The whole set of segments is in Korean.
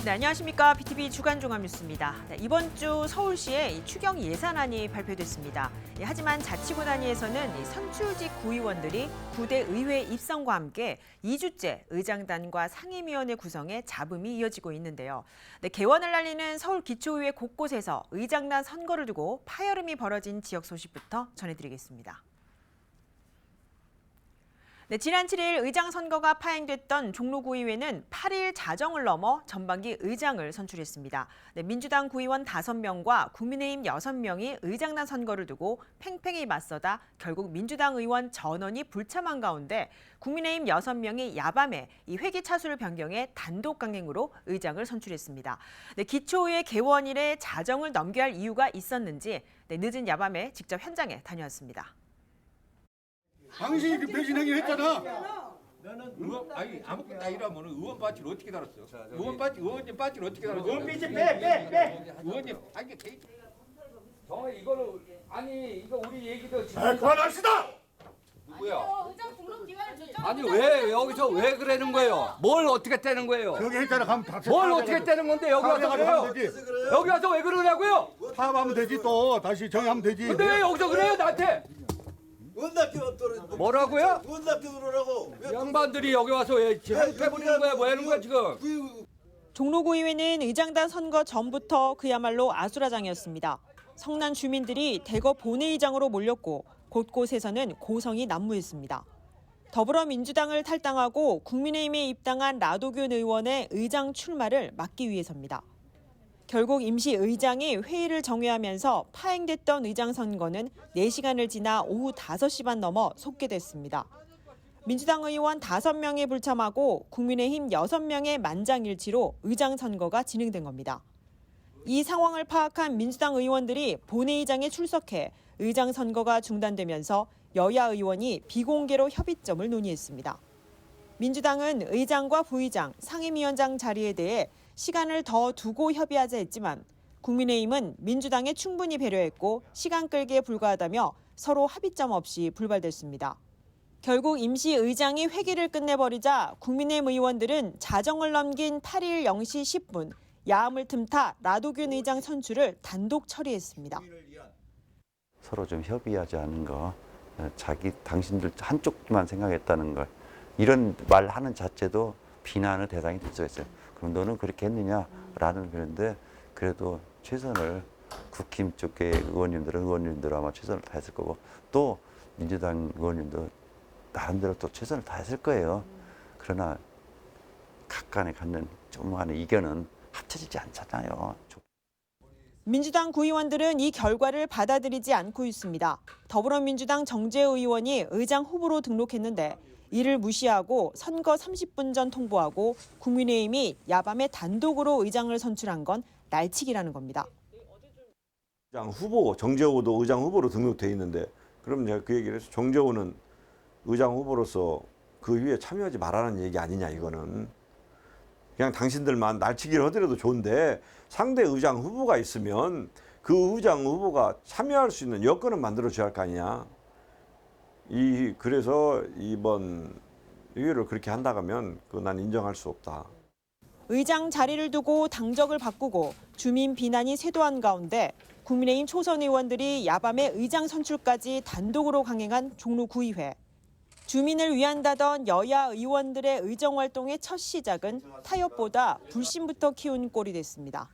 네, 안녕하십니까. BTV 주간 종합뉴스입니다. 네, 이번 주 서울시의 추경 예산안이 발표됐습니다. 하지만 자치구 단위에서는 선출직 구의원들이 구대 의회 입성과 함께 2주째 의장단과 상임위원회 구성에 잡음이 이어지고 있는데요. 네, 개원을 날리는 서울 기초의회 곳곳에서 의장단 선거를 두고 파열음이 벌어진 지역 소식부터 전해드리겠습니다. 네, 지난 7일 의장 선거가 파행됐던 종로구의회는 8일 자정을 넘어 전반기 의장을 선출했습니다. 네, 민주당 구의원 5명과 국민의힘 6명이 의장단 선거를 두고 팽팽히 맞서다 결국 민주당 의원 전원이 불참한 가운데 국민의힘 6명이 야밤에 이 회기 차수를 변경해 단독 강행으로 의장을 선출했습니다. 네, 기초의회 개원일에 자정을 넘겨야 할 이유가 있었는지 늦은 야밤에 직접 현장에 다녀왔습니다. 당신이 그 배신행위 했잖아. 너는 의원 아니 아무것도 아니라면 의원 바지를 어떻게 달았어? 의원님 바지를 어떻게 달았어? 의원 삐지 빼. 의원님 아니 개. 정말 이거를 아니 이거 우리 얘기도 그만합시다. 누구야? 의장 등록 기간을 조정. 아니 왜 여기서 왜 그러는 거예요? 뭘 어떻게 떼는 거예요? 여기 했잖아. 가면 다. 뭘 어떻게 떼는 건데 여기 와서 그래요? 여기 와서 왜 그러냐고요? 파업하면 되지 또 다시 정의하면 되지. 근데 왜 여기서 그래요 나한테? 원답게 떨어져. 뭐라고요? 원답게 그러라고. 양반들이 여기 와서 왜 해버리는 거야? 뭐 하는 거야 지금? 종로구의회는 의장단 선거 전부터 그야말로 아수라장이었습니다. 성난 주민들이 대거 본회의장으로 몰렸고 곳곳에서는 고성이 난무했습니다. 더불어민주당을 탈당하고 국민의힘에 입당한 라도균 의원의 의장 출마를 막기 위해서입니다. 결국 임시 의장이 회의를 정회하면서 파행됐던 의장 선거는 4시간을 지나 오후 5시 반 넘어 속개됐습니다. 민주당 의원 5명이 불참하고 국민의힘 6명의 만장일치로 의장 선거가 진행된 겁니다. 이 상황을 파악한 민주당 의원들이 본회의장에 출석해 의장 선거가 중단되면서 여야 의원이 비공개로 협의점을 논의했습니다. 민주당은 의장과 부의장, 상임위원장 자리에 대해 시간을 더 두고 협의하자 했지만 국민의힘은 민주당에 충분히 배려했고 시간 끌기에 불과하다며 서로 합의점 없이 불발됐습니다. 결국 임시 의장이 회기를 끝내버리자 국민의힘 의원들은 자정을 넘긴 8일 0시 10분 야함을 틈타 라도균 의장 선출을 단독 처리했습니다. 서로 좀 협의하지 않은 거, 당신들 한쪽만 생각했다는 걸 이런 말하는 자체도 비난의 대상이 될 수 있어요. 그럼 너는 그렇게 했느냐라는 그런데 그래도 최선을 국힘 쪽의 의원님들은 아마 최선을 다했을 거고 또 민주당 의원님도 나름대로 또 최선을 다했을 거예요. 그러나 각간에 갖는 조그마한 의견은 합쳐지지 않잖아요. 민주당 구의원들은 이 결과를 받아들이지 않고 있습니다. 더불어민주당 정재호 의원이 의장 후보로 등록했는데 이를 무시하고 선거 30분 전 통보하고 국민의힘이 야밤에 단독으로 의장을 선출한 건 날치기라는 겁니다. 의장 후보 정재호도 의장 후보로 등록돼 있는데 그럼 내가 그 얘기를 해서 정재호는 의장 후보로서 그 위에 참여하지 말라는 얘기 아니냐 이거는. 그냥 당신들만 날치기를 하더라도 좋은데 상대 의장 후보가 있으면 그 의장 후보가 참여할 수 있는 여건을 만들어줘야 할 거 아니냐. 그래서 이번 의회를 그렇게 한다고 하면 그거 난 인정할 수 없다. 의장 자리를 두고 당적을 바꾸고 주민 비난이 쇄도한 가운데 국민의힘 초선 의원들이 야밤에 의장 선출까지 단독으로 강행한 종로구의회. 주민을 위한다던 여야 의원들의 의정활동의 첫 시작은 타협보다 불신부터 키운 꼴이 됐습니다.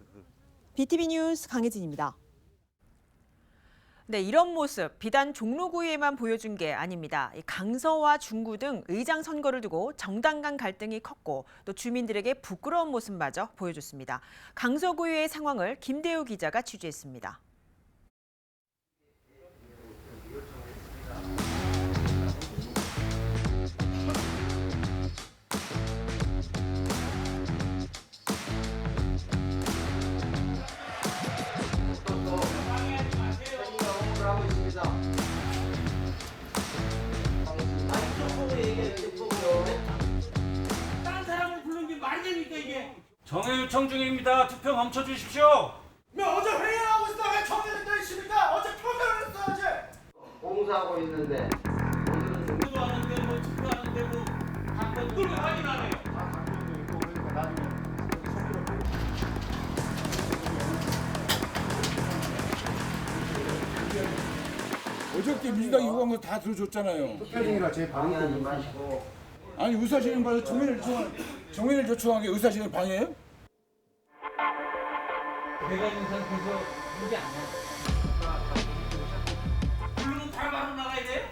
BTV 뉴스 강혜진입니다. 네, 이런 모습 비단 종로구의회만 보여준 게 아닙니다. 강서와 중구 등 의장 선거를 두고 정당 간 갈등이 컸고 또 주민들에게 부끄러운 모습마저 보여줬습니다. 강서구의회 상황을 김대우 기자가 취재했습니다. 정회 요청 중입니다. 투표 멈춰 주십시오. 어제 회의하고 있어. 왜 정리를 또 있습니까? 어제 표결을 했어야지. 공사하고 있는데 오늘은 투표하는데 뭐 투표하는데 뭐 당권 그걸 확인하네요. 나중에 그때 민주당이 요구한 거 다 들어줬잖아요. 투표중이라 제 방해하지 마시고. 아니 의사진행 봐서 정인을 요청한 게 의사진행 방해예요? 내가 있는 상태에서 이게 안 나. 부르면 바로 나가야 돼?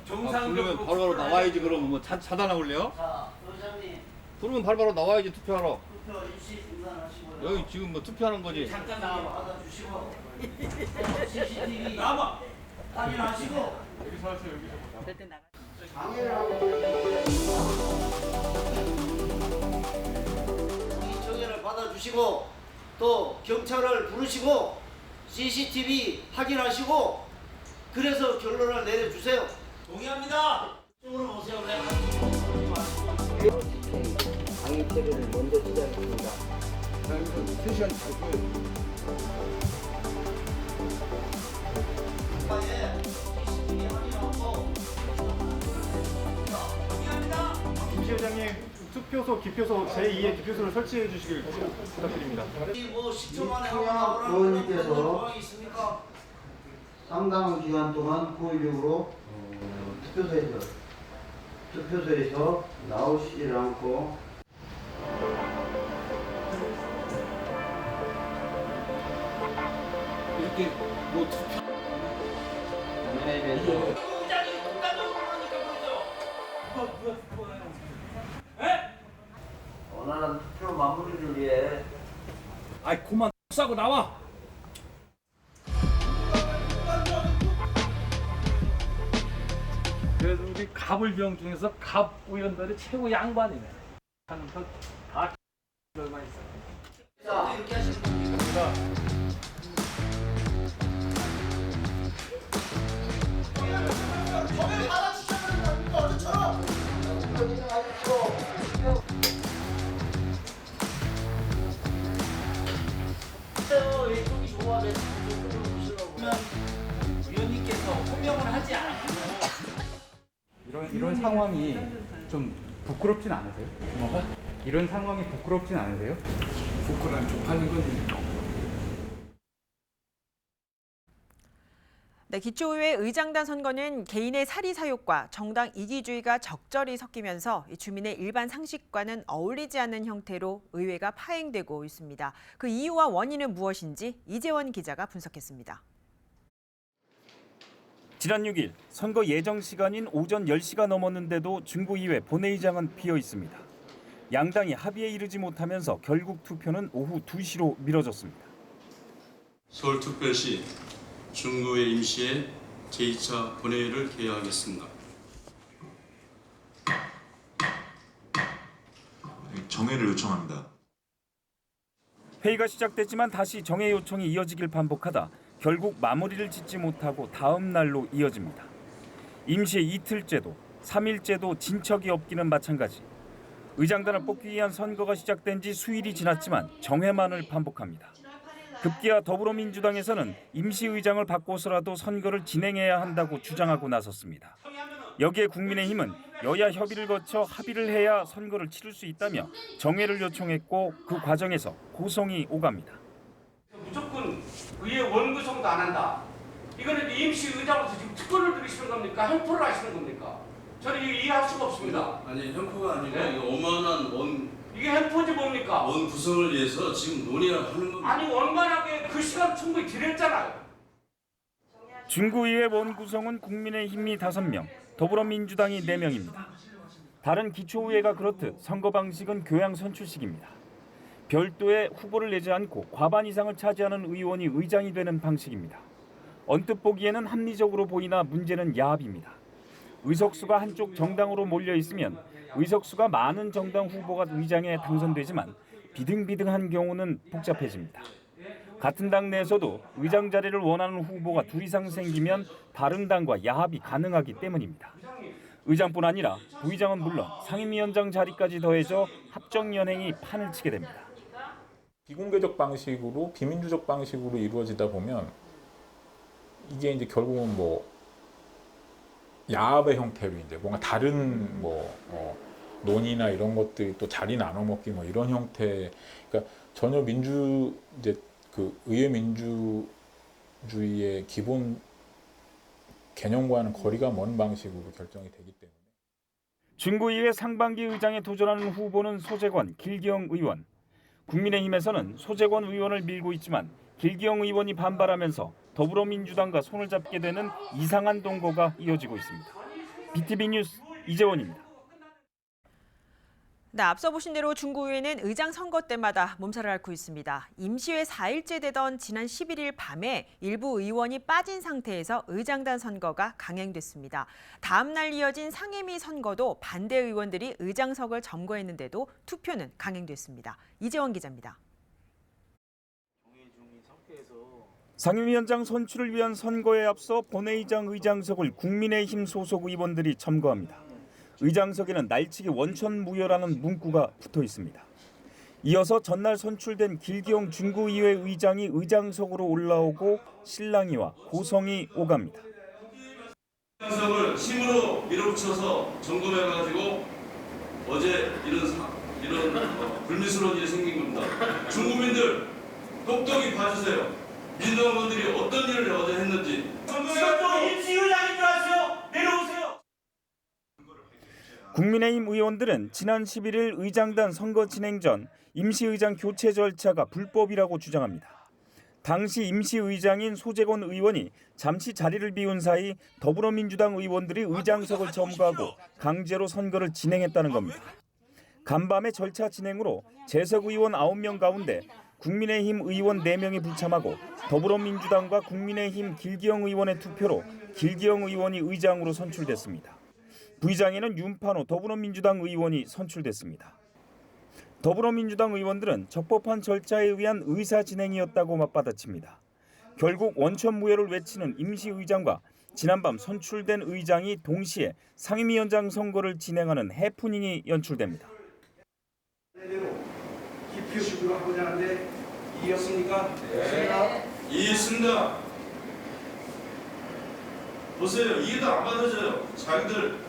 부르면 바로바로 나와야지. 그럼 뭐 차단하실래요? 자, 의장님 부르면 바로바로 나와야지 투표하러. 투표 일시 중단하시고요. 여기 지금 뭐 투표하는 거지. 잠깐 받아주시고 CCTV 나와. 확인하시고. 여기서 하세요. 방해를 하고 이 정해를 받아주시고 또 경찰을 부르시고 CCTV 확인하시고 그래서 결론을 내려주세요. 동의합니다. 이쪽으로 오세요. 방위 체계를 먼저 시작했습니다. 3시간 잘 김 시장님 투표소, 기표소 제2의 기표소를 설치해 주시길 부탁드립니다. 뭐 10초 만에 하고 나오라는 그런 조항이 있습니까? 상당한 기간 동안 고의적으로 투표소에서 나오시질 않고 이렇게 뭐 투표. 원활한 투표 마무리를 위해 아이 그만 싸고 나와. 그래도 우리 갑을병 중에서 갑 의원들이 최고 양반이네. 하는 거다 얼마 있어. 자 이렇게 하시면 됩니다. 정해를 받아주셔야 됩니다. 어제처럼. 이쪽이 좋아하면 위원님께서 호명을 하지 않았고 이런 상황이 좀 부끄럽진 않으세요? 이런 상황이 부끄럽진 않으세요? 부끄러운 족하는 건 네, 기초의회 의장단 선거는 개인의 사리 사욕과 정당 이기주의가 적절히 섞이면서 주민의 일반 상식과는 어울리지 않는 형태로 의회가 파행되고 있습니다. 그 이유와 원인은 무엇인지 이재원 기자가 분석했습니다. 지난 6일 선거 예정 시간인 오전 10시가 넘었는데도 중구의회 본회의장은 비어 있습니다. 양당이 합의에 이르지 못하면서 결국 투표는 오후 2시로 미뤄졌습니다. 서울특별시 중구의 임시회 제2차 본회의를 개회하겠습니다. 정회를 요청합니다. 회의가 시작됐지만 다시 정회 요청이 이어지길 반복하다 결국 마무리를 짓지 못하고 다음 날로 이어집니다. 임시회 이틀째도 3일째도 진척이 없기는 마찬가지. 의장단을 뽑기 위한 선거가 시작된 지 수일이 지났지만 정회만을 반복합니다. 급기야 더불어민주당에서는 임시의장을 바꿔서라도 선거를 진행해야 한다고 주장하고 나섰습니다. 여기에 국민의힘은 여야 협의를 거쳐 합의를 해야 선거를 치를 수 있다며 정회를 요청했고 그 과정에서 고성이 오갑니다. 무조건 의회 원구성도 안 한다. 이거는 임시의장으로서 지금 특권을 들이시는 겁니까? 횡포를 하시는 겁니까? 저는 이거 이해할 수가 없습니다. 아니 횡포가 아니고 네? 오만한 이게 횡포지 뭡니까? 원 구성을 위해서 지금 논의를 하는 겁니다. 아니 원만하게 그 시간 충분히 드렸잖아요. 중구의회 원구성은 국민의힘이 5명, 더불어민주당이 4명입니다. 다른 기초의회가 그렇듯 선거 방식은 교양 선출식입니다. 별도의 후보를 내지 않고 과반 이상을 차지하는 의원이 의장이 되는 방식입니다. 언뜻 보기에는 합리적으로 보이나 문제는 야합입니다. 의석수가 한쪽 정당으로 몰려 있으면 의석수가 많은 정당 후보가 의장에 당선되지만 비등비등한 경우는 복잡해집니다. 같은 당 내에서도 의장 자리를 원하는 후보가 2 이상 생기면 다른 당과 야합이 가능하기 때문입니다. 의장뿐 아니라 부의장은 물론 상임위원장 자리까지 더해져 합정연행이 판을 치게 됩니다. 비공개적 방식으로 비민주적 방식으로 이루어지다 보면 이게 이제 결국은 뭐 야합의 형태로 이제 뭔가 다른 논의나 이런 것들이 또 자리 나눠 먹기 뭐 이런 형태, 그러니까 전혀 이제 그 의회 민주주의의 기본 개념과는 거리가 먼 방식으로 결정이 되기 때문에. 중구의회 상반기 의장에 도전하는 후보는 소재권, 길기영 의원. 국민의힘에서는 소재권 의원을 밀고 있지만 길기영 의원이 반발하면서 더불어민주당과 손을 잡게 되는 이상한 동거가 이어지고 있습니다. BTV 뉴스 이재원입니다. 네, 앞서 보신 대로 중구의회는 의장 선거 때마다 몸살을 앓고 있습니다. 임시회 4일째 되던 지난 11일 밤에 일부 의원이 빠진 상태에서 의장단 선거가 강행됐습니다. 다음 날 이어진 상임위 선거도 반대 의원들이 의장석을 점거했는데도 투표는 강행됐습니다. 이재원 기자입니다. 상임위원장 선출을 위한 선거에 앞서 본회의장 의장석을 국민의힘 소속 의원들이 점거합니다. 의장석에는 날치기 원천무효라는 문구가 붙어 있습니다. 이어서 전날 선출된 길기용 중구의회 의장이 의장석으로 올라오고 실랑이와 고성이 오갑니다. 의장석을 힘으로 밀어붙여서 점검해가지고 어제 이런 불미스러운 일이 생긴 겁니다. 중국민들 똑똑히 봐주세요. 민주당원들이 어떤 일을 어제 했는지. 임시의장인 줄 아세요? 내려오세요. 국민의힘 의원들은 지난 11일 의장단 선거 진행 전 임시의장 교체 절차가 불법이라고 주장합니다. 당시 임시의장인 소재권 의원이 잠시 자리를 비운 사이 더불어민주당 의원들이 의장석을 점거하고 강제로 선거를 진행했다는 겁니다. 간밤의 절차 진행으로 재석 의원 9명 가운데 국민의힘 의원 4명이 불참하고 더불어민주당과 국민의힘 길기영 의원의 투표로 길기영 의원이 의장으로 선출됐습니다. 부의장에는 윤판호 더불어민주당 의원이 선출됐습니다. 더불어민주당 의원들은 적법한 절차에 의한 의사 진행이었다고 맞받아칩니다. 결국 원천무효를 외치는 임시의장과 지난밤 선출된 의장이 동시에 상임위원장 선거를 진행하는 해프닝이 연출됩니다. 기표 하고자 하는데 이해했습니까? 네. 이해했습니다. 보세요. 이해도 안 받아줘요. 자기들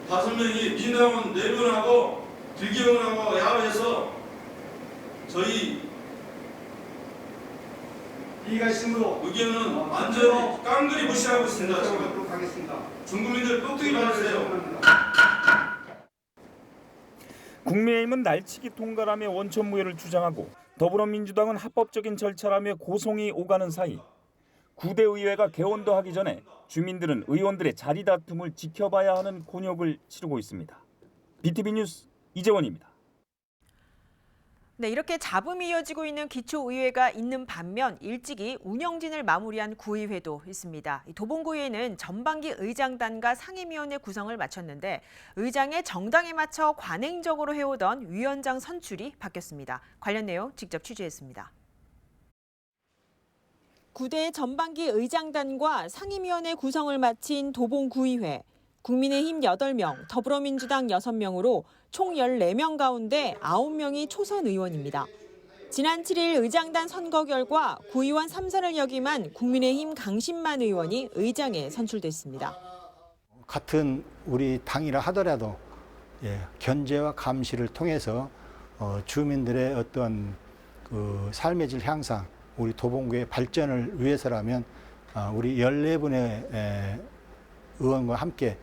5명이 민주당은 4분하고 길기영하고 야외에서 저희 이해가 있으므로 의견은 완전히 깡그리 무시하고 있습니다. 지금 하겠습니다. 중국민들 똑똑히 봐주세요. 국민의힘은 날치기 통과라며 원천무효를 주장하고 더불어민주당은 합법적인 절차라며 고성이 오가는 사이 구대의회가 개원도 하기 전에 주민들은 의원들의 자리 다툼을 지켜봐야 하는 곤욕을 치르고 있습니다. BTV 뉴스 이재원입니다. 네, 이렇게 잡음이 이어지고 있는 기초의회가 있는 반면 일찍이 운영진을 마무리한 구의회도 있습니다. 도봉구의회는 전반기 의장단과 상임위원회 구성을 마쳤는데 의장의 정당에 맞춰 관행적으로 해오던 위원장 선출이 바뀌었습니다. 관련 내용 직접 취재했습니다. 9대 전반기 의장단과 상임위원회 구성을 마친 도봉구의회. 국민의힘 8명, 더불어민주당 6명으로 총 14명 가운데 9명이 초선 의원입니다. 지난 7일 의장단 선거 결과 구의원 3선을 역임한 국민의힘 강신만 의원이 의장에 선출됐습니다. 같은 우리 당이라 하더라도 견제와 감시를 통해서 주민들의 어떤 그 삶의 질 향상, 우리 도봉구의 발전을 위해서라면 우리 14분의 의원과 함께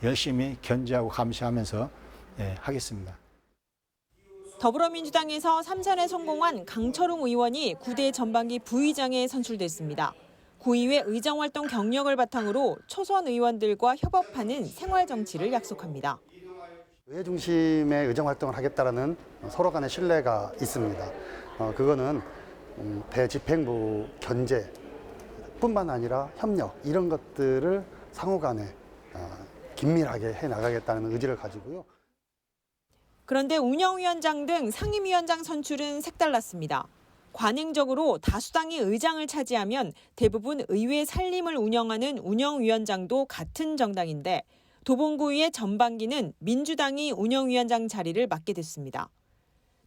열심히 견제하고 감시하면서 하겠습니다. 더불어민주당에서 3선에 성공한 강철웅 의원이 9대 전반기 부의장에 선출됐습니다. 구의회 의정활동 경력을 바탕으로 초선 의원들과 협업하는 생활정치를 약속합니다. 의회 중심의 의정활동을 하겠다는 서로 간의 신뢰가 있습니다. 그거는 대집행부 견제뿐만 아니라 협력 이런 것들을 상호 간에 긴밀하게 해나가겠다는 의지를 가지고요. 그런데 운영위원장 등 상임위원장 선출은 색달랐습니다. 관행적으로 다수당이 의장을 차지하면 대부분 의회 살림을 운영하는 운영위원장도 같은 정당인데 도봉구의회 전반기는 민주당이 운영위원장 자리를 맡게 됐습니다.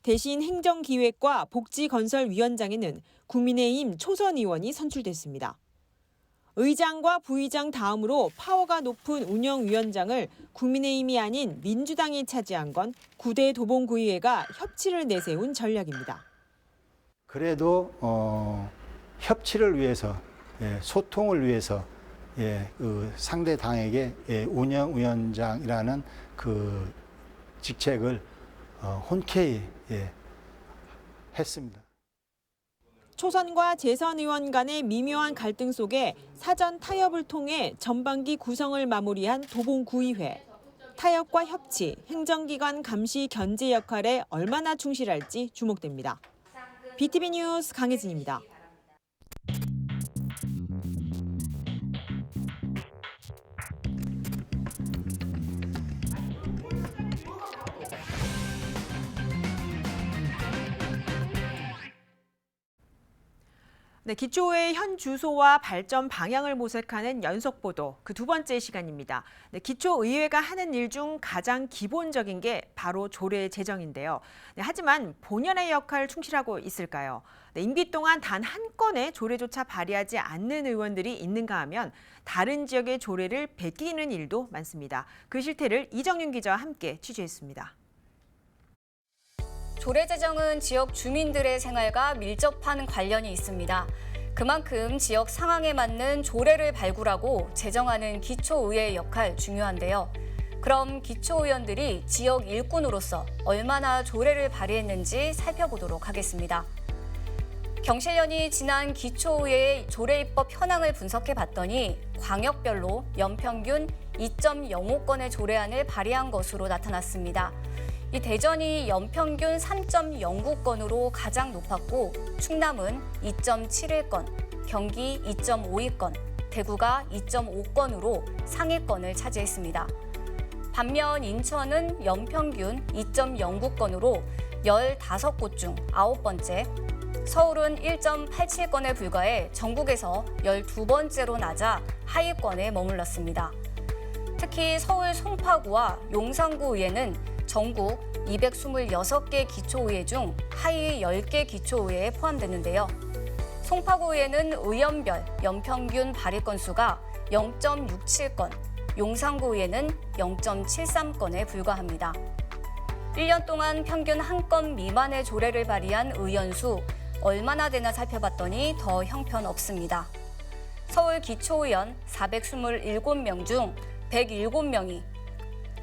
대신 행정기획과 복지건설위원장에는 국민의힘 초선 의원이 선출됐습니다. 의장과 부의장 다음으로 파워가 높은 운영위원장을 국민의힘이 아닌 민주당이 차지한 건 9대 도봉구의회가 협치를 내세운 전략입니다. 그래도 협치를 위해서, 소통을 위해서 그 상대 당에게 운영위원장이라는 그 직책을 흔쾌히 했습니다. 초선과 재선 의원 간의 미묘한 갈등 속에 사전 타협을 통해 전반기 구성을 마무리한 도봉구의회. 타협과 협치, 행정기관 감시 견제 역할에 얼마나 충실할지 주목됩니다. BTV 뉴스 강혜진입니다. 네, 기초의회 현 주소와 발전 방향을 모색하는 연속 보도, 그 두 번째 시간입니다. 네, 기초의회가 하는 일 중 가장 기본적인 게 바로 조례 제정인데요. 네, 하지만 본연의 역할 충실하고 있을까요? 네, 임기 동안 단 한 건의 조례조차 발의하지 않는 의원들이 있는가 하면 다른 지역의 조례를 베끼는 일도 많습니다. 그 실태를 이정윤 기자와 함께 취재했습니다. 조례 제정은 지역 주민들의 생활과 밀접한 관련이 있습니다. 그만큼 지역 상황에 맞는 조례를 발굴하고 제정하는 기초의회의 역할 중요한데요. 그럼 기초의원들이 지역 일꾼으로서 얼마나 조례를 발의했는지 살펴보도록 하겠습니다. 경실련이 지난 기초의회의 조례 입법 현황을 분석해봤더니 광역별로 연평균 2.05건의 조례안을 발의한 것으로 나타났습니다. 이 대전이 연평균 3.09건으로 가장 높았고 충남은 2.71건, 경기 2.52건, 대구가 2.5건으로 상위권을 차지했습니다. 반면 인천은 연평균 2.09건으로 15곳 중 9번째, 서울은 1.87건에 불과해 전국에서 12번째로 낮아 하위권에 머물렀습니다. 특히 서울 송파구와 용산구 의회는 전국 226개 기초의회 중 하위 10개 기초의회에 포함되는데요. 송파구의회는 의원별 연평균 발의 건수가 0.67건, 용산구의회는 0.73건에 불과합니다. 1년 동안 평균 한 건 미만의 조례를 발의한 의원 수 얼마나 되나 살펴봤더니 더 형편없습니다. 서울 기초의원 427명 중 107명이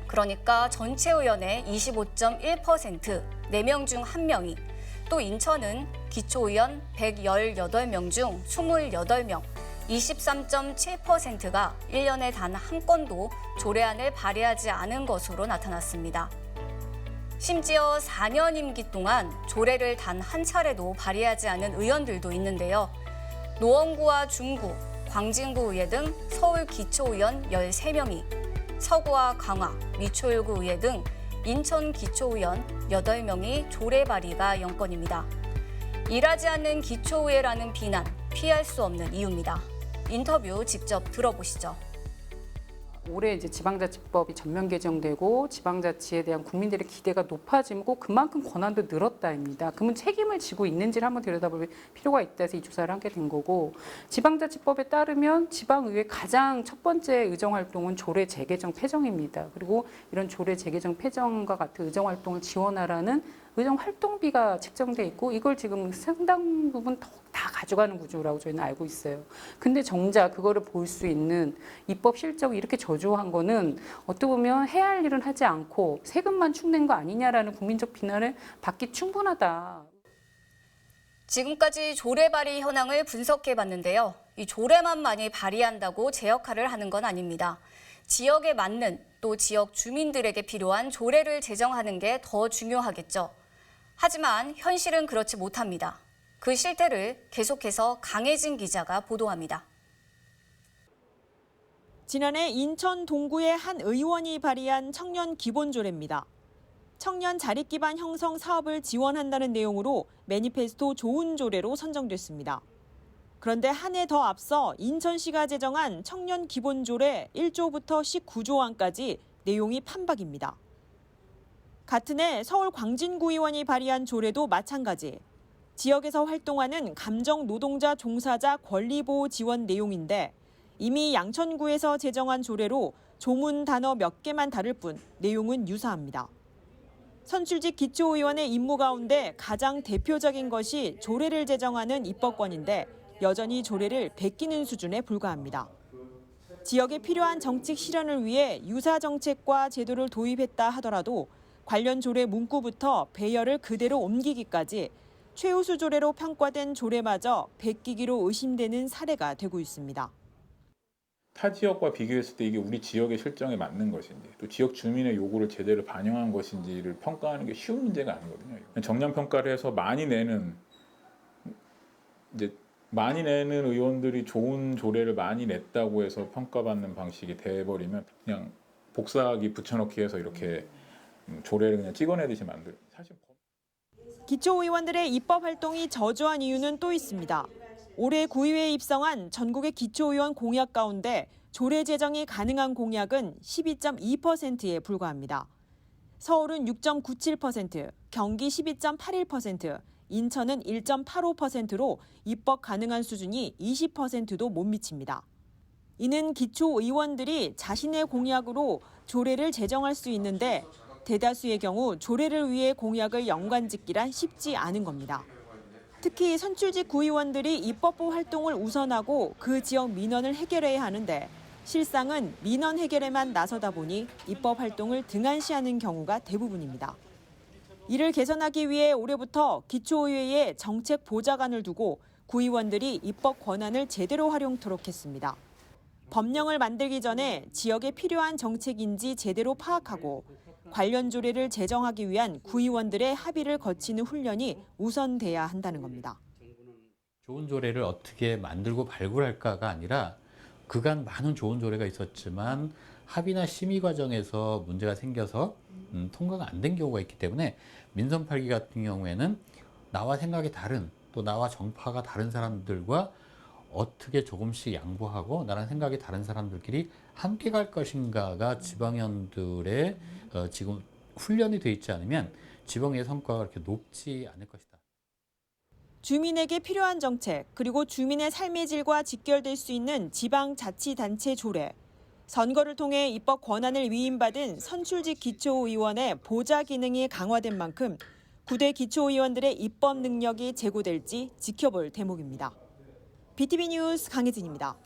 그러니까 전체 의원의 25.1%, 4명 중 1명이, 또 인천은 기초의원 118명 중 28명, 23.7%가 1년에 단 한 건도 조례안을 발의하지 않은 것으로 나타났습니다. 심지어 4년 임기 동안 조례를 단 한 차례도 발의하지 않은 의원들도 있는데요. 노원구와 중구, 광진구 의회 등 서울 기초의원 13명이, 서구와 강화, 미추홀구 의회 등 인천 기초의원 8명이 조례 발의가 0건입니다. 일하지 않는 기초의회라는 비난, 피할 수 없는 이유입니다. 인터뷰 직접 들어보시죠. 올해 이제 지방자치법이 전면 개정되고 지방자치에 대한 국민들의 기대가 높아지고 그만큼 권한도 늘었다입니다. 그러면 책임을 지고 있는지를 한번 들여다볼 필요가 있다 해서 이 조사를 하게 된 거고, 지방자치법에 따르면 지방의회 가장 첫 번째 의정활동은 조례 재개정 폐정입니다. 그리고 이런 조례 재개정 폐정과 같은 의정활동을 지원하라는 의정활동비가 책정돼 있고 이걸 지금 상당 부분 다 가져가는 구조라고 저희는 알고 있어요. 근데 정작 그거를 볼 수 있는 입법 실적이 이렇게 저조한 거는 어떻게 보면 해야 할 일은 하지 않고 세금만 축낸 거 아니냐라는 국민적 비난을 받기 충분하다. 지금까지 조례 발의 현황을 분석해봤는데요. 이 조례만 많이 발의한다고 제 역할을 하는 건 아닙니다. 지역에 맞는 또 지역 주민들에게 필요한 조례를 제정하는 게 더 중요하겠죠. 하지만 현실은 그렇지 못합니다. 그 실태를 계속해서 강혜진 기자가 보도합니다. 지난해 인천 동구의 한 의원이 발의한 청년 기본조례입니다. 청년 자립기반 형성 사업을 지원한다는 내용으로 매니페스토 좋은 조례로 선정됐습니다. 그런데 한 해 더 앞서 인천시가 제정한 청년 기본조례 1조부터 19조안까지 내용이 판박입니다. 같은 해 서울 광진구 의원이 발의한 조례도 마찬가지. 지역에서 활동하는 감정 노동자 종사자 권리보호 지원 내용인데 이미 양천구에서 제정한 조례로 조문 단어 몇 개만 다를 뿐 내용은 유사합니다. 선출직 기초의원의 임무 가운데 가장 대표적인 것이 조례를 제정하는 입법권인데 여전히 조례를 베끼는 수준에 불과합니다. 지역에 필요한 정책 실현을 위해 유사 정책과 제도를 도입했다 하더라도 관련 조례 문구부터 배열을 그대로 옮기기까지 최우수 조례로 평가된 조례마저 베끼기로 의심되는 사례가 되고 있습니다. 타 지역과 비교했을 때 이게 우리 지역의 실정에 맞는 것인지 또 지역 주민의 요구를 제대로 반영한 것인지를 평가하는 게 쉬운 문제가 아니거든요. 정량 평가를 해서 많이 내는 의원들이 좋은 조례를 많이 냈다고 해서 평가받는 방식이 돼버리면 그냥 복사하기 붙여넣기 해서 이렇게 조례를 그냥 찍어내듯이 만들. 사실 기초의원들의 입법 활동이 저조한 이유는 또 있습니다. 올해 구의회에 입성한 전국의 기초의원 공약 가운데 조례 제정이 가능한 공약은 12.2%에 불과합니다. 서울은 6.97%, 경기 12.81%, 인천은 1.85%로 입법 가능한 수준이 20%도 못 미칩니다. 이는 기초의원들이 자신의 공약으로 조례를 제정할 수 있는데 대다수의 경우 조례를 위해 공약을 연관짓기란 쉽지 않은 겁니다. 특히 선출직 구의원들이 입법부 활동을 우선하고 그 지역 민원을 해결해야 하는데 실상은 민원 해결에만 나서다 보니 입법 활동을 등한시하는 경우가 대부분입니다. 이를 개선하기 위해 올해부터 기초의회에 정책 보좌관을 두고 구의원들이 입법 권한을 제대로 활용토록 했습니다. 법령을 만들기 전에 지역에 필요한 정책인지 제대로 파악하고 관련 조례를 제정하기 위한 구의원들의 합의를 거치는 훈련이 우선돼야 한다는 겁니다. 좋은 조례를 어떻게 만들고 발굴할까가 아니라 그간 많은 좋은 조례가 있었지만 합의나 심의 과정에서 문제가 생겨서 통과가 안 된 경우가 있기 때문에 민선 8기 같은 경우에는 나와 생각이 다른 또 나와 정파가 다른 사람들과 어떻게 조금씩 양보하고 나랑 생각이 다른 사람들끼리 함께 갈 것인가가 지방의원들의 지금 훈련이 돼 있지 않으면 지방의 성과가 그렇게 높지 않을 것이다. 주민에게 필요한 정책 그리고 주민의 삶의 질과 직결될 수 있는 지방자치단체 조례, 선거를 통해 입법 권한을 위임받은 선출직 기초의원의 보좌 기능이 강화된 만큼 9대 기초의원들의 입법 능력이 제고될지 지켜볼 대목입니다. BTV 뉴스 강혜진입니다.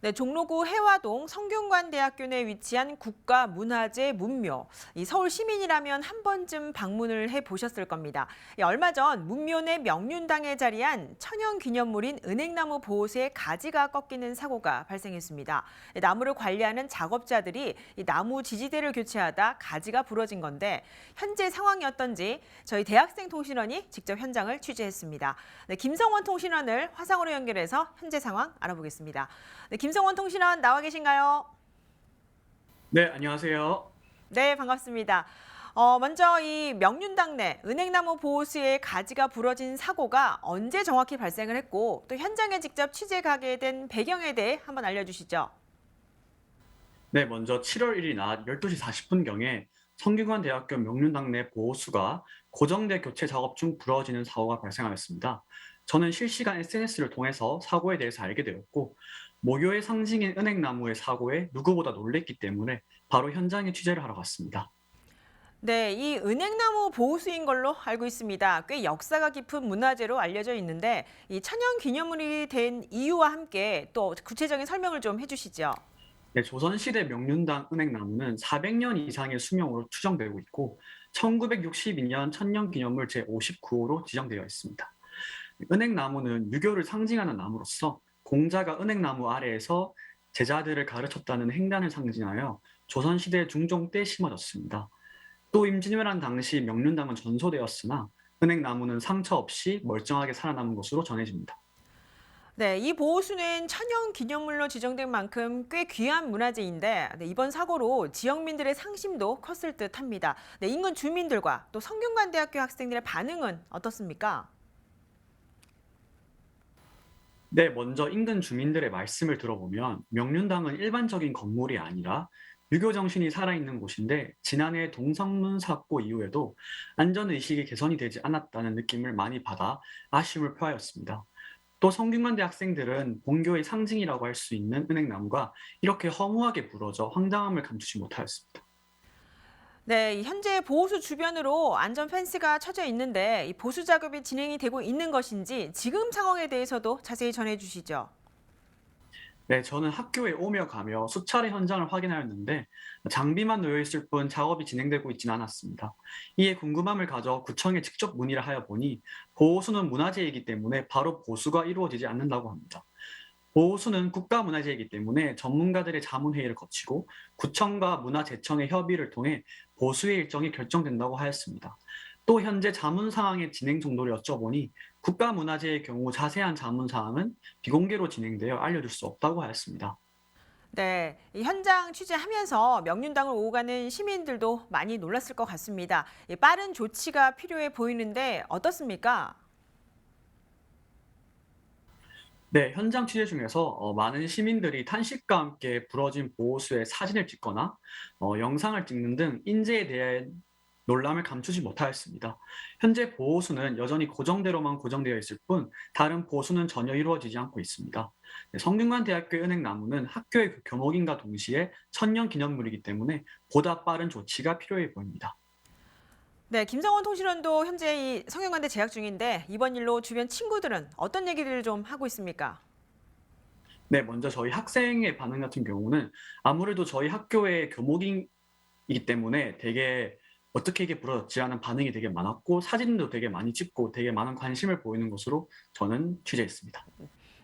네, 종로구 해화동 성균관대학교 내 위치한 국가문화재 문묘. 이 서울 시민이라면 한 번쯤 방문을 해보셨을 겁니다. 얼마 전 문묘 내 명륜당에 자리한 천연기념물인 은행나무 보호수의 가지가 꺾이는 사고가 발생했습니다. 나무를 관리하는 작업자들이 이 나무 지지대를 교체하다 가지가 부러진 건데 현재 상황이 어떤지 저희 대학생 통신원이 직접 현장을 취재했습니다. 네, 김성원 통신원을 화상으로 연결해서 현재 상황 알아보겠습니다. 네, 김성원 통신원 나와 계신가요? 네, 안녕하세요. 네, 반갑습니다. 먼저 이 명륜당 내 은행나무 보호수의 가지가 부러진 사고가 언제 정확히 발생을 했고 또 현장에 직접 취재 가게 된 배경에 대해 한번 알려주시죠. 네, 먼저 7월 1일 낮 12시 40분경에 성균관대학교 명륜당 내 보호수가 고정대 교체 작업 중 부러지는 사고가 발생하였습니다. 저는 실시간 SNS를 통해서 사고에 대해서 알게 되었고 모교의 상징인 은행나무의 사고에 누구보다 놀랬기 때문에 바로 현장에 취재를 하러 갔습니다. 네, 이 은행나무 보호수인 걸로 알고 있습니다. 꽤 역사가 깊은 문화재로 알려져 있는데 이 천연기념물이 된 이유와 함께 또 구체적인 설명을 좀 해주시죠. 네, 조선시대 명륜당 은행나무는 400년 이상의 수명으로 추정되고 있고 1962년 천년기념물 제59호로 지정되어 있습니다. 은행나무는 유교를 상징하는 나무로서 공자가 은행나무 아래에서 제자들을 가르쳤다는 행단을 상징하여 조선시대 중종 때 심어졌습니다. 또 임진왜란 당시 명륜당은 전소되었으나 은행나무는 상처 없이 멀쩡하게 살아남은 것으로 전해집니다. 네, 이 보호수는 천연기념물로 지정된 만큼 꽤 귀한 문화재인데 이번 사고로 지역민들의 상심도 컸을 듯합니다. 네, 인근 주민들과 또 성균관대학교 학생들의 반응은 어떻습니까? 네, 먼저 인근 주민들의 말씀을 들어보면 명륜당은 일반적인 건물이 아니라 유교 정신이 살아있는 곳인데 지난해 동성문 사고 이후에도 안전의식이 개선이 되지 않았다는 느낌을 많이 받아 아쉬움을 표하였습니다. 또 성균관대 학생들은 본교의 상징이라고 할 수 있는 은행나무가 이렇게 허무하게 부러져 황당함을 감추지 못하였습니다. 네, 현재 보호수 주변으로 안전 펜스가 쳐져 있는데 이 보수 작업이 진행이 되고 있는 것인지 지금 상황에 대해서도 자세히 전해주시죠. 네, 저는 학교에 오며 가며 수차례 현장을 확인하였는데 장비만 놓여 있을 뿐 작업이 진행되고 있지는 않았습니다. 이에 궁금함을 가져 구청에 직접 문의를 하여 보니 보호수는 문화재이기 때문에 바로 보수가 이루어지지 않는다고 합니다. 보호수는 국가문화재이기 때문에 전문가들의 자문회의를 거치고 구청과 문화재청의 협의를 통해 보수의 일정이 결정된다고 하였습니다. 또 현재 자문 상황의 진행 정도를 여쭤보니 국가문화재의 경우 자세한 자문 사항은 비공개로 진행되어 알려줄 수 없다고 하였습니다. 네, 이 현장 취재하면서 명륜당을 오가는 시민들도 많이 놀랐을 것 같습니다. 빠른 조치가 필요해 보이는데 어떻습니까? 네, 현장 취재 중에서 많은 시민들이 탄식과 함께 부러진 보호수에 사진을 찍거나 영상을 찍는 등 인재에 대한 논란을 감추지 못하였습니다. 현재 보호수는 여전히 고정대로만 고정되어 있을 뿐 다른 보수는 전혀 이루어지지 않고 있습니다. 성균관대학교의 은행나무는 학교의 교목인과 동시에 천년 기념물이기 때문에 보다 빠른 조치가 필요해 보입니다. 네, 김성원 통신원도 현재 이 성균관대 재학 중인데 이번 일로 주변 친구들은 어떤 얘기를 좀 하고 있습니까? 네, 먼저 저희 학생의 반응 같은 경우는 아무래도 저희 학교의 교목이기 때문에 되게 어떻게 이게 부러졌지라는 반응이 되게 많았고 사진도 되게 많이 찍고 되게 많은 관심을 보이는 것으로 저는 취재했습니다.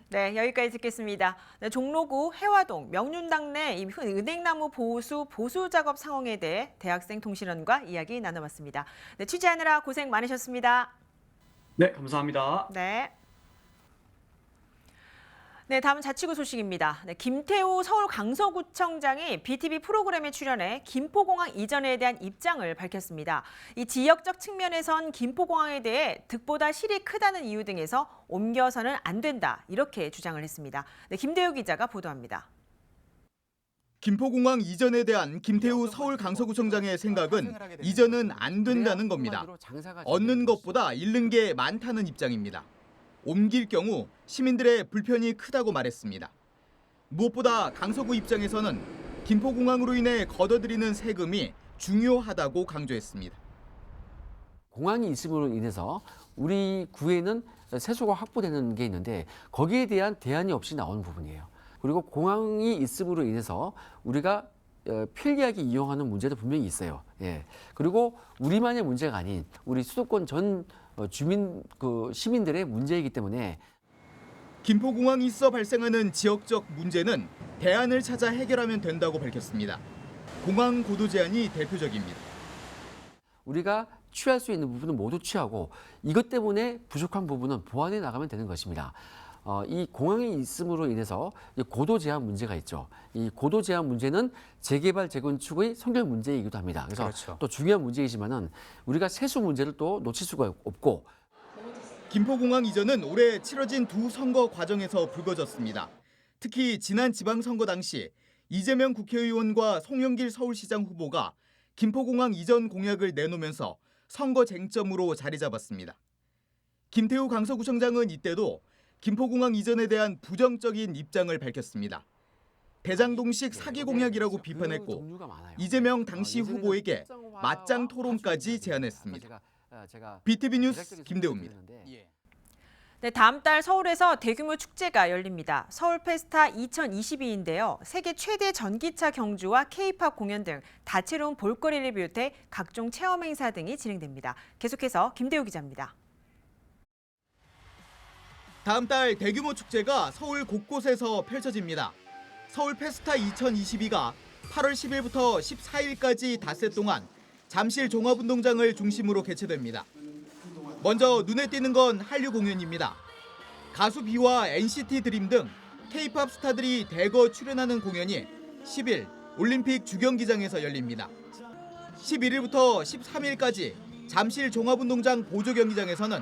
네, 여기까지 듣겠습니다. 네, 종로구 해화동 명륜당 내 은행나무 보호수 보수 작업 상황에 대해 대학생 통신원과 이야기 나눠봤습니다. 네, 취재하느라 고생 많으셨습니다. 네, 감사합니다. 네. 네, 다음은 자치구 소식입니다. 네, 김태우 서울 강서구청장이 BTV 프로그램에 출연해 김포공항 이전에 대한 입장을 밝혔습니다. 이 지역적 측면에선 김포공항에 대해 득보다 실이 크다는 이유 등에서 옮겨서는 안 된다 이렇게 주장을 했습니다. 네, 김대우 기자가 보도합니다. 김포공항 이전에 대한 김태우 서울 강서구청장의 생각은 이전은 안 된다는 겁니다. 얻는 것보다 잃는 게 많다는 입장입니다. 옮길 경우 시민들의 불편이 크다고 말했습니다. 무엇보다 강서구 입장에서는 김포공항으로 인해 걷어들이는 세금이 중요하다고 강조했습니다. 공항이 있음으로 인해서 우리 구에는 세수가 확보되는 게 있는데 거기에 대한 대안이 없이 나오는 부분이에요. 그리고 공항이 있음으로 인해서 우리가 편리하게 이용하는 문제도 분명히 있어요. 예. 그리고 우리만의 문제가 아닌 우리 수도권 전 시민들의 문제이기 때문에 김포공항이 있어 발생하는 지역적 문제는 대안을 찾아 해결하면 된다고 밝혔습니다. 공항 고도 제한이 대표적입니다. 우리가 취할 수 있는 부분은 모두 취하고 이것 때문에 부족한 부분은 보완해 나가면 되는 것입니다. 이 공항이 있음으로 인해서 고도 제한 문제가 있죠. 이 고도 제한 문제는 재개발 재건축의 선결 문제이기도 합니다. 그래서 그렇죠. 또 중요한 문제이지만은 우리가 세수 문제를 또 놓칠 수가 없고. 김포공항 이전은 올해 치러진 두 선거 과정에서 불거졌습니다. 특히 지난 지방선거 당시 이재명 국회의원과 송영길 서울시장 후보가 김포공항 이전 공약을 내놓으면서 선거 쟁점으로 자리 잡았습니다. 김태우 강서구청장은 이때도 김포공항 이전에 대한 부정적인 입장을 밝혔습니다. 대장동식 사기 공약이라고 비판했고 이재명 당시 후보에게 맞짱 토론까지 제안했습니다. BTV 뉴스 김대우입니다. 네, 다음 달 서울에서 대규모 축제가 열립니다. 서울 페스타 2022인데요. 세계 최대 전기차 경주와 K-팝 공연 등 다채로운 볼거리를 비롯해 각종 체험 행사 등이 진행됩니다. 계속해서 김대우 기자입니다. 다음 달 대규모 축제가 서울 곳곳에서 펼쳐집니다. 서울 페스타 2022가 8월 10일부터 14일까지 닷새 동안 잠실 종합운동장을 중심으로 개최됩니다. 먼저 눈에 띄는 건 한류 공연입니다. 가수 비와 NCT 드림 등 K-팝 스타들이 대거 출연하는 공연이 10일 올림픽 주경기장에서 열립니다. 11일부터 13일까지 잠실 종합운동장 보조경기장에서는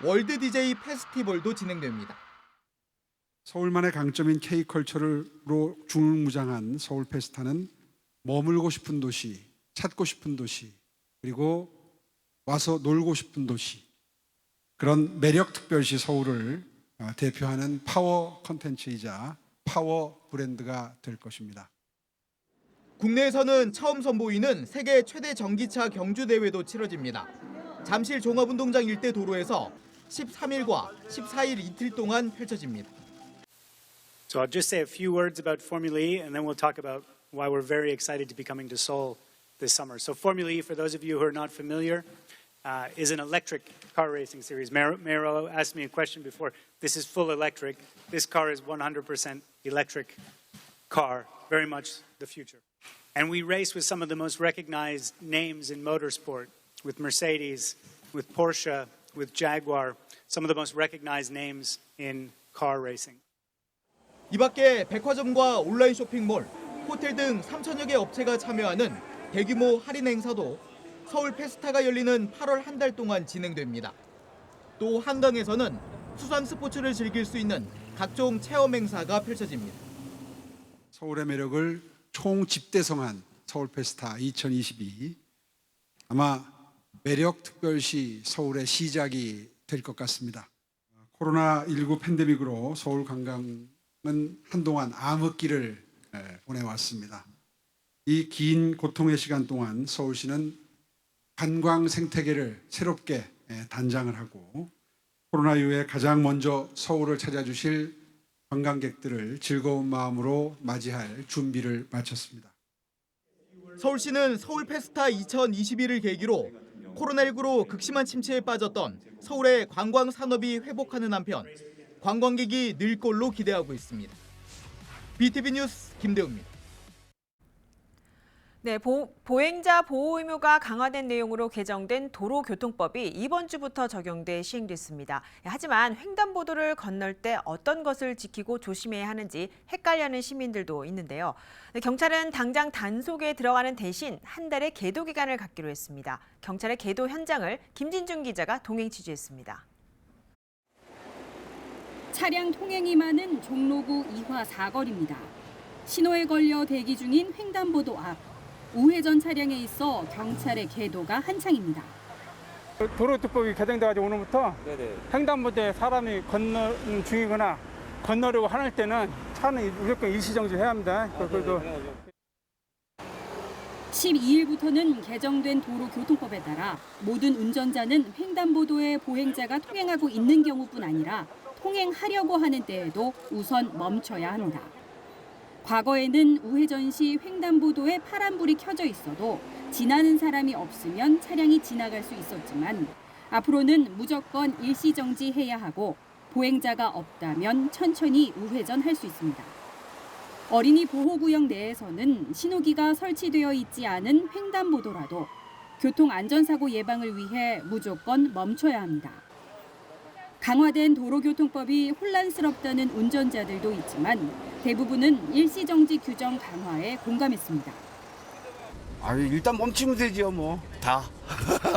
월드 DJ 페스티벌도 진행됩니다. 서울만의 강점인 K컬처로 중무장한 서울 페스타는 머물고 싶은 도시, 찾고 싶은 도시, 그리고 와서 놀고 싶은 도시, 그런 매력 특별시 서울을 대표하는 파워 컨텐츠이자 파워 브랜드가 될 것입니다. 국내에서는 처음 선보이는 세계 최대 전기차 경주 대회도 치러집니다. 잠실 종합운동장 일대 도로에서 13일과 14일 이틀 동안 펼쳐집니다. So I'll just say a few words about Formula E, and then we'll talk about why we're very excited to be coming to Seoul this summer. So Formula E, for those of you who are not familiar, is an electric car racing series. Mayor asked me a question before. This is full electric. This car is 100% electric car, very much the future. And we race with some of the most recognized names in motorsport, with Mercedes, with Porsche, with Jaguar, some of the most recognized names in car racing. 이 밖에 백화점과 온라인 쇼핑몰, 호텔 등 3천여 개 업체가 참여하는 대규모 할인 행사도 서울 페스타가 열리는 8월 한 달 동안 진행됩니다. 또 한강에서는 수산 스포츠를 즐길 수 있는 각종 체험 행사가 펼쳐집니다. 서울의 매력을 총집대성한 서울 페스타 2022. 아마 매력 특별시 서울의 시작이 될 것 같습니다. 코로나19 팬데믹으로 서울 관광은 한동안 암흑기를 보내왔습니다. 이 긴 고통의 시간 동안 서울시는 관광 생태계를 새롭게 단장을 하고 코로나 이후에 가장 먼저 서울을 찾아주실 관광객들을 즐거운 마음으로 맞이할 준비를 마쳤습니다. 서울시는 서울 페스타 2021을 계기로 코로나19로 극심한 침체에 빠졌던 서울의 관광 산업이 회복하는 한편 관광객이 늘 걸로 기대하고 있습니다. BTV 뉴스 김대우입니다. 네, 보행자 보호 의무가 강화된 내용으로 개정된 도로교통법이 이번 주부터 적용돼 시행됐습니다. 하지만 횡단보도를 건널 때 어떤 것을 지키고 조심해야 하는지 헷갈려하는 시민들도 있는데요. 경찰은 당장 단속에 들어가는 대신 한 달의 계도 기간을 갖기로 했습니다. 경찰의 계도 현장을 김진중 기자가 동행 취재했습니다. 차량 통행이 많은 종로구 2화 사거리입니다. 신호에 걸려 대기 중인 횡단보도 앞. 우회전 차량에 있어 경찰의 계도가 한창입니다. 도로교통법이 개정돼가지고 오늘부터 횡단보도에 사람이 건너는 중이거나 건너려고 하는 때는 차는 무조건 일시정지해야 합니다. 12일부터는 개정된 도로교통법에 따라 모든 운전자는 횡단보도에 보행자가 통행하고 있는 경우뿐 아니라 통행하려고 하는 때에도 우선 멈춰야 합니다. 과거에는 우회전 시 횡단보도에 파란불이 켜져 있어도 지나는 사람이 없으면 차량이 지나갈 수 있었지만 앞으로는 무조건 일시정지해야 하고 보행자가 없다면 천천히 우회전할 수 있습니다. 어린이 보호구역 내에서는 신호기가 설치되어 있지 않은 횡단보도라도 교통안전사고 예방을 위해 무조건 멈춰야 합니다. 강화된 도로교통법이 혼란스럽다는 운전자들도 있지만 대부분은 일시정지 규정 강화에 공감했습니다. 일단 멈추면 되죠, 뭐. 다.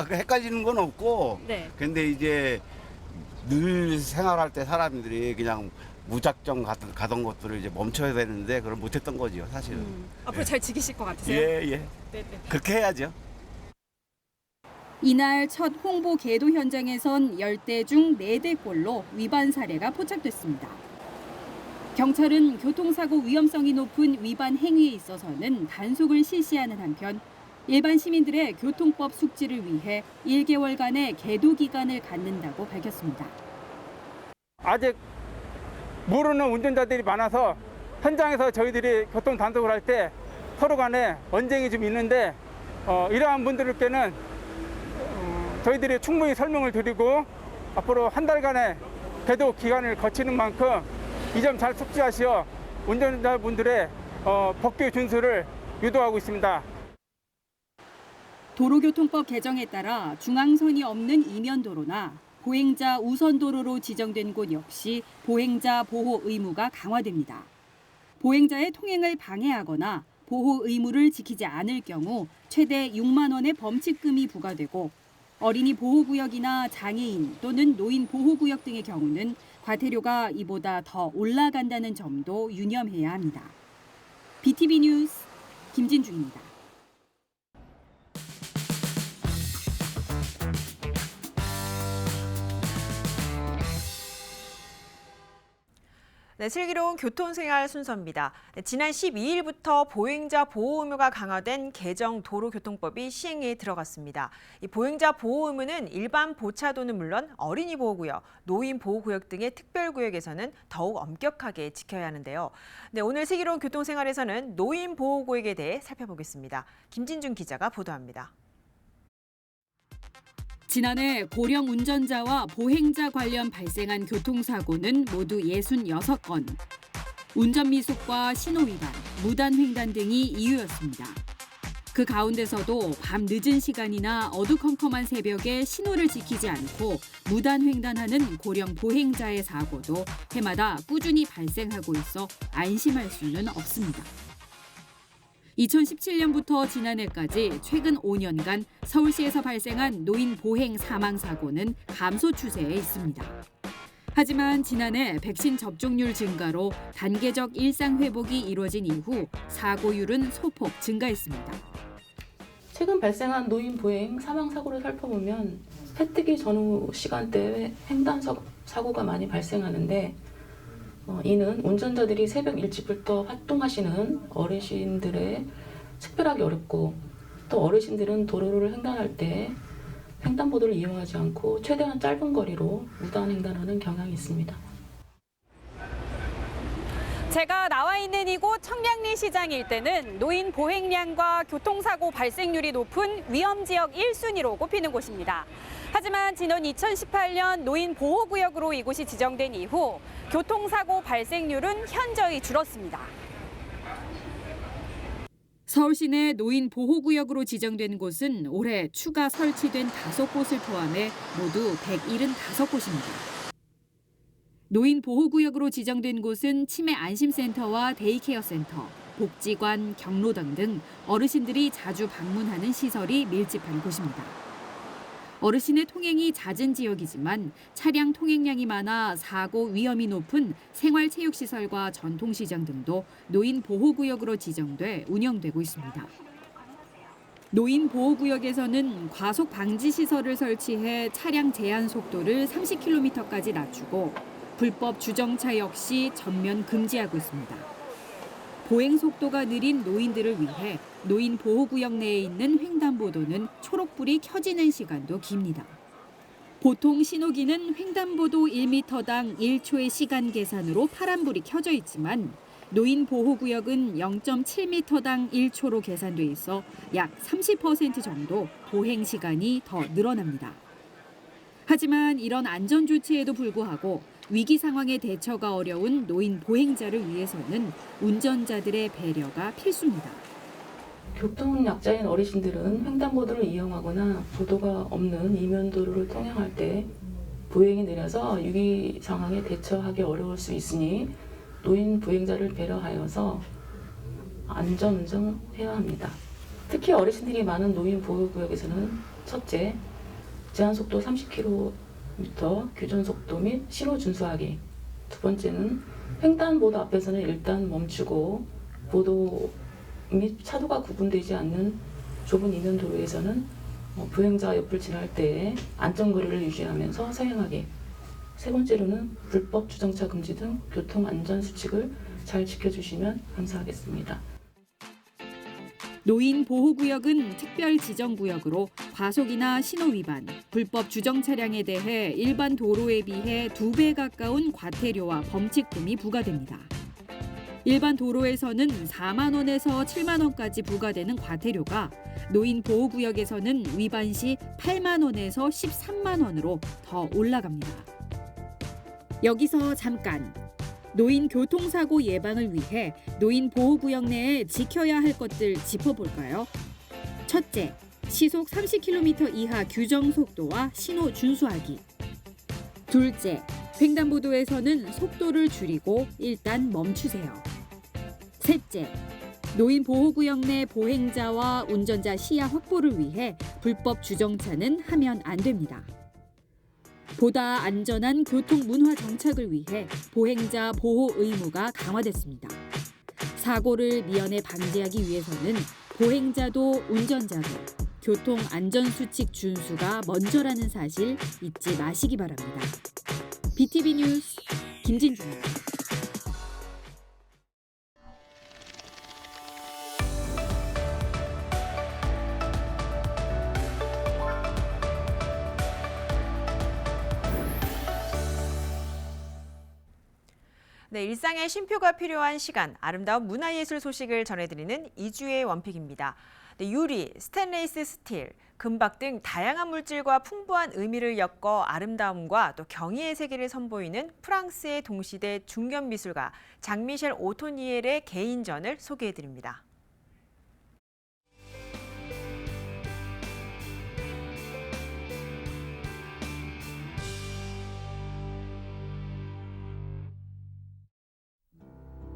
헷갈리는 건 없고. 네. 근데 이제 늘 생활할 때 사람들이 그냥 무작정 가던 것들을 이제 멈춰야 되는데 그걸 못했던 거죠, 사실은. 앞으로 잘 지키실 것 같으세요? 예. 네. 그렇게 해야죠. 이날 첫 홍보 계도 현장에선 10대 중 4대꼴로 위반 사례가 포착됐습니다. 경찰은 교통사고 위험성이 높은 위반 행위에 있어서는 단속을 실시하는 한편 일반 시민들의 교통법 숙지를 위해 1개월간의 계도 기간을 갖는다고 밝혔습니다. 아직 모르는 운전자들이 많아서 현장에서 저희들이 교통 단속을 할 때 서로 간에 언쟁이 좀 있는데 이러한 분들께는 저희들이 충분히 설명을 드리고 앞으로 한 달간의 계도 기간을 거치는 만큼 이 점 잘 숙지하시어 운전자분들의 법규 준수를 유도하고 있습니다. 도로교통법 개정에 따라 중앙선이 없는 이면도로나 보행자 우선도로로 지정된 곳 역시 보행자 보호 의무가 강화됩니다. 보행자의 통행을 방해하거나 보호 의무를 지키지 않을 경우 최대 6만 원의 범칙금이 부과되고 어린이 보호구역이나 장애인 또는 노인 보호구역 등의 경우는 과태료가 이보다 더 올라간다는 점도 유념해야 합니다. BTV 뉴스 김진중입니다. 네, 슬기로운 교통생활 순서입니다. 네, 지난 12일부터 보행자 보호 의무가 강화된 개정 도로교통법이 시행에 들어갔습니다. 이 보행자 보호 의무는 일반 보차도는 물론 어린이 보호구역, 노인 보호구역 등의 특별구역에서는 더욱 엄격하게 지켜야 하는데요. 네, 오늘 슬기로운 교통생활에서는 노인 보호구역에 대해 살펴보겠습니다. 김진중 기자가 보도합니다. 지난해 고령 운전자와 보행자 관련 발생한 교통사고는 모두 66건. 운전미숙과 신호위반, 무단횡단 등이 이유였습니다. 그 가운데서도 밤 늦은 시간이나 어두컴컴한 새벽에 신호를 지키지 않고 무단횡단하는 고령 보행자의 사고도 해마다 꾸준히 발생하고 있어 안심할 수는 없습니다. 2017년부터 지난해까지 최근 5년간 서울시에서 발생한 노인 보행 사망 사고는 감소 추세에 있습니다. 하지만 지난해 백신 접종률 증가로 단계적 일상 회복이 이루어진 이후 사고율은 소폭 증가했습니다. 최근 발생한 노인 보행 사망 사고를 살펴보면 해 뜨기 전후 시간대에 횡단 사고가 많이 발생하는데 이는 운전자들이 새벽 일찍부터 활동하시는 어르신들의 특별하기 어렵고 또 어르신들은 도로를 횡단할 때 횡단보도를 이용하지 않고 최대한 짧은 거리로 무단 횡단하는 경향이 있습니다. 제가 나와 있는 이곳 청량리 시장 일대는 노인 보행량과 교통사고 발생률이 높은 위험지역 1순위로 꼽히는 곳입니다. 하지만 지난 2018년 노인 보호구역으로 이곳이 지정된 이후 교통사고 발생률은 현저히 줄었습니다. 서울시 내 노인 보호구역으로 지정된 곳은 올해 추가 설치된 5곳을 포함해 모두 175곳입니다. 노인 보호구역으로 지정된 곳은 치매 안심센터와 데이케어 센터, 복지관, 경로당 등 어르신들이 자주 방문하는 시설이 밀집한 곳입니다. 어르신의 통행이 잦은 지역이지만 차량 통행량이 많아 사고 위험이 높은 생활체육시설과 전통시장 등도 노인 보호구역으로 지정돼 운영되고 있습니다. 노인 보호구역에서는 과속 방지 시설을 설치해 차량 제한 속도를 30km까지 낮추고 불법 주정차 역시 전면 금지하고 있습니다. 보행 속도가 느린 노인들을 위해 노인 보호구역 내에 있는 횡단보도는 초록불이 켜지는 시간도 깁니다. 보통 신호기는 횡단보도 1m당 1초의 시간 계산으로 파란불이 켜져 있지만 노인 보호구역은 0.7m당 1초로 계산돼 있어 약 30% 정도 보행 시간이 더 늘어납니다. 하지만 이런 안전 조치에도 불구하고 위기 상황에 대처가 어려운 노인 보행자를 위해서는 운전자들의 배려가 필수입니다. 교통 약자인 어르신들은 횡단보도를 이용하거나 보도가 없는 이면도로를 통행할 때 보행이 느려서 위기 상황에 대처하기 어려울 수 있으니 노인 보행자를 배려하여서 안전운전해야 합니다. 특히 어르신들이 많은 노인 보호구역에서는 첫째, 제한속도 30km 규정속도 및 신호 준수하기. 두 번째는 횡단보도 앞에서는 일단 멈추고 보도 및 차도가 구분되지 않는 좁은 이면도로에서는 보행자 옆을 지날 때 안전거리를 유지하면서 서행하기. 세 번째로는 불법 주정차 금지 등 교통안전수칙을 잘 지켜주시면 감사하겠습니다. 노인 보호구역은 특별 지정구역으로 과속이나 신호 위반, 불법 주정 차량에 대해 일반 도로에 비해 2배 가까운 과태료와 범칙금이 부과됩니다. 일반 도로에서는 4만 원에서 7만 원까지 부과되는 과태료가 노인 보호구역에서는 위반 시 8만 원에서 13만 원으로 더 올라갑니다. 여기서 잠깐! 노인 교통사고 예방을 위해 노인 보호구역 내에 지켜야 할 것들 짚어볼까요? 첫째, 시속 30km 이하 규정 속도와 신호 준수하기. 둘째, 횡단보도에서는 속도를 줄이고 일단 멈추세요. 셋째, 노인 보호구역 내 보행자와 운전자 시야 확보를 위해 불법 주정차는 하면 안 됩니다. 보다 안전한 교통 문화 정착을 위해 보행자 보호 의무가 강화됐습니다. 사고를 미연에 방지하기 위해서는 보행자도 운전자도 교통 안전수칙 준수가 먼저라는 사실 잊지 마시기 바랍니다. BTV 뉴스 김진주입니다. 네, 일상의 쉼표가 필요한 시간, 아름다운 문화예술 소식을 전해드리는 2주의 원픽입니다. 네, 유리, 스테인리스 스틸, 금박 등 다양한 물질과 풍부한 의미를 엮어 아름다움과 또 경의의 세계를 선보이는 프랑스의 동시대 중견 미술가 장미셸 오토니엘의 개인전을 소개해드립니다.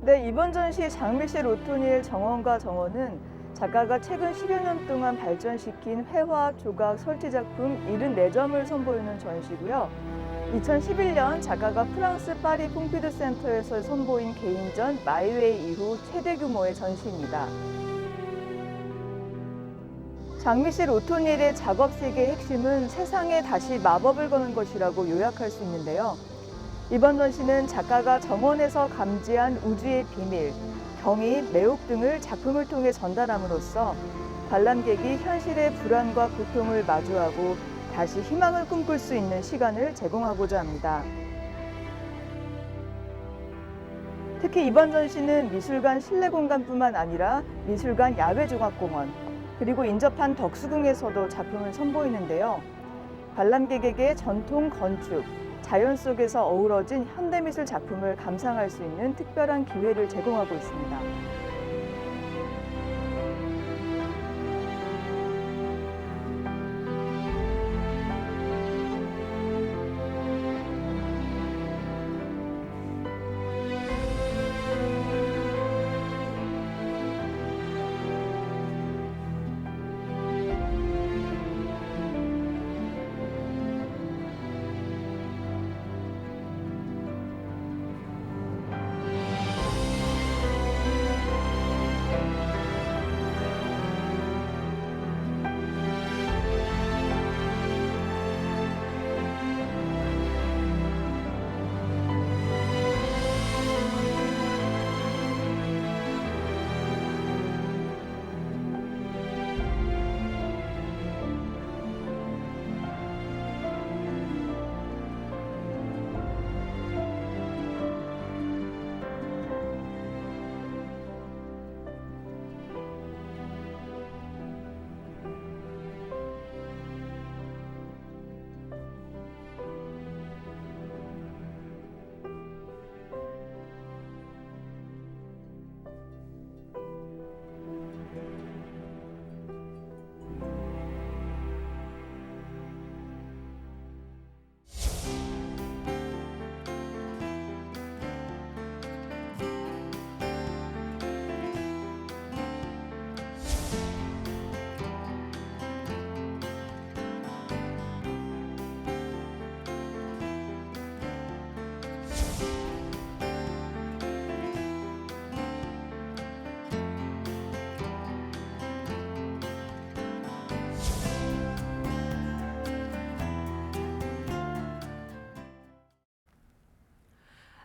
네, 이번 전시 장미셸 오토니엘 정원과 정원은 작가가 최근 10여 년 동안 발전시킨 회화, 조각, 설치 작품 74점을 선보이는 전시고요. 2011년 작가가 프랑스 파리 퐁피두 센터에서 선보인 개인전 마이웨이 이후 최대 규모의 전시입니다. 장미셸 오토니엘의 작업 세계의 핵심은 세상에 다시 마법을 거는 것이라고 요약할 수 있는데요. 이번 전시는 작가가 정원에서 감지한 우주의 비밀, 경의, 매혹 등을 작품을 통해 전달함으로써 관람객이 현실의 불안과 고통을 마주하고 다시 희망을 꿈꿀 수 있는 시간을 제공하고자 합니다. 특히 이번 전시는 미술관 실내 공간뿐만 아니라 미술관 야외종합공원, 그리고 인접한 덕수궁에서도 작품을 선보이는데요. 관람객에게 전통 건축, 자연 속에서 어우러진 현대미술 작품을 감상할 수 있는 특별한 기회를 제공하고 있습니다.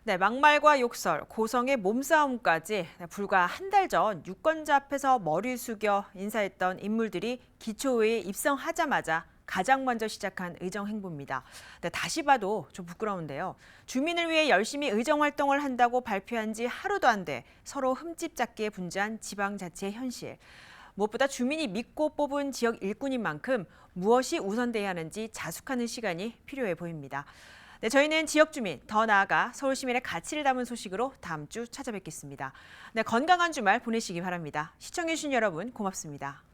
네, 막말과 욕설, 고성의 몸싸움까지 불과 한 달 전 유권자 앞에서 머리 숙여 인사했던 인물들이 기초의회에 입성하자마자 가장 먼저 시작한 의정 행보입니다. 네, 다시 봐도 좀 부끄러운데요. 주민을 위해 열심히 의정 활동을 한다고 발표한 지 하루도 안 돼 서로 흠집 잡기에 분주한 지방자치의 현실. 무엇보다 주민이 믿고 뽑은 지역 일꾼인 만큼 무엇이 우선돼야 하는지 자숙하는 시간이 필요해 보입니다. 네, 저희는 지역 주민, 더 나아가 서울 시민의 가치를 담은 소식으로 다음 주 찾아뵙겠습니다. 네, 건강한 주말 보내시기 바랍니다. 시청해주신 여러분 고맙습니다.